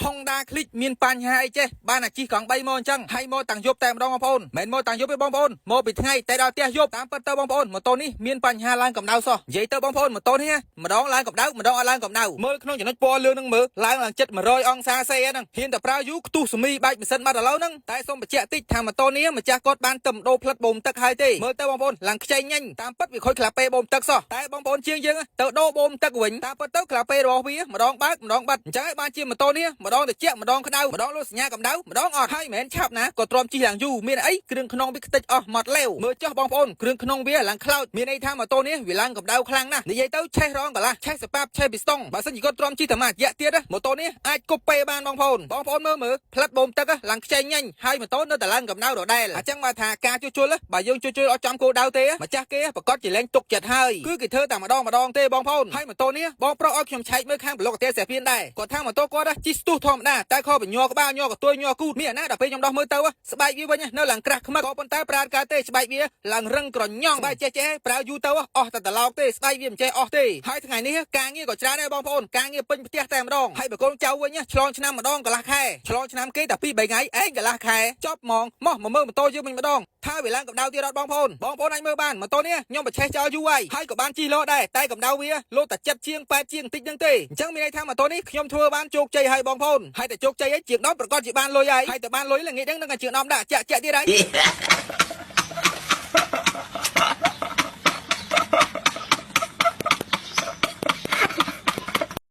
Honda Click មានបញ្ហាអីចេះបានអាជីកង់3ម៉ោងអញ្ចឹងហើយម៉ូតាំងយប់តែម្ដងបងប្អូនមិនម៉ូតាំងយប់ទេបងប្អូនម៉ូពីថ្ងៃតែដល់ផ្ទះយប់តាមពិតទៅបងប្អូនម៉ូតូនេះមានបញ្ហាឡើងកម្ដៅសោះនិយាយទៅបងប្អូនម៉ូតូនេះម្ដងឡើងកម្ដៅម្ដងអត់ឡើងកម្ដៅមើលក្នុងចំណុចពណ៌លឿងនឹងមើលឡើងចិត្ត100អង្សាសេហ្នឹងហ៊ានតែប្រើយូខ្ទុះសមីបែកម៉ាស៊ីនបាត់ឥឡូវហ្នឹងតែសូមបញ្ជាក់តិចថាម៉ូតូនេះម្ចាស់គាត់បានទៅដូរផ្លិតបូមទឹកហើយទេមើលទៅបងប្អូនឡើងខ្ចីញញតាមពិតវាខូចក្លាពេបូមទឹកសោះតែបងប្អូនជាងយើងទៅដូរបូមទឹកវិញតាមពិតទៅក្លាពេរបស់វាម្ដងបើកម្ដងបាត់អញ្ចឹងហើយបានជាម៉ូតូនេះម្ដងត្រជាក់ម្ដងក្ដៅម្ដងលុសសញ្ញាកម្ដៅម្ដងអត់ហើយមិនមែនឆាប់ណាក៏ទ្រាំជិះឡើងយូរមានអីគ្រឿងក្នុងវាខ្ទេចអស់មកលេវមើលចុះបងប្អូនគ្រឿងក្នុងវាឡើងខ្លោចមានន័យថាម៉ូតូនេះវាឡើងកម្ដៅខ្លាំងណាស់និយាយទៅឆេះរងកន្លះឆេះសប៉ាប់ឆេះពីស្តុងបើសិនជាគាត់ទ្រាំជិះតែមួយរយៈទៀតម៉ូតូនេះអាចគប់ពេបានបងប្អូនមើលផ្លិតបូមទឹកឡើងខ្ចីញញហើយម៉ូតូនៅតែឡើងកម្ដៅដដែលអញ្ចឹងមកថាការជួសជុលបើយើងជួសជុលអត់ចំគោលដៅទេម្ចាស់គេប្រកាសជាលែងទុកចិត្តហើយគឺគេធ្វើតែម្ដងទេបងប្អូនហើយម៉ូតូនេះបងប្រុសឲ្យខ្ញុំឆែកមើលខាងប្លុកកាទេសេះពៀនដែរគាត់ថាម៉ូតូគាត់ជិះស្ទុះធម្មតាតែខបញ័រក្បាលញ័រកទួយញ័រគូតមានអាណាដល់ពេលខ្ញុំដោះមើលទៅស្បែកវាវិញនៅឡើងក្រាស់ខ្មឹកក៏ប៉ុន្តែប្រើការទេស្បែកវាឡើងរឹងក្រញ៉ង់ស្បែកចេះប្រើយូរទៅអស់តែត្រឡោកទេស្បែកវាមិនចេះអស់ទេហើយថ្ងៃនេះការងារក៏ច្រើនដែរបងប្អូនការងារពេញផ្ទះតែម្ដងហើយបើកូនចៅវិញឆ្លងឆ្នាំម្ដងកន្លះខែឆ្លងឆ្នាំគេតែ2 3ថ្ងៃឯងកន្លះខែចប់ហ្មងមកមើលម៉ូតូយើងវិញម្ដងថាវាឡើងកម្ដៅទៀតអត់បងប្អូនអាចមើលបានម៉ូតូនេះខ្ញុំបច្ឆេះចោលយូរហើយក៏បានជិះលោដែរតែកម្ដៅវាលោតែ7ជាង8ជាងបន្តិចហ្នឹងទេអញ្ចឹងមានន័យថាម៉ូតូនេះខ្ញុំធ្វើបានជោគជ័យហើយបងប្អូនហើយតែជោគជ័យឯងជាង10ប្រកាសជាបានលុយហើយតែបានលុយល្ងាចហ្នឹងនឹងជាង10ដាក់ចាក់ទៀតហើយ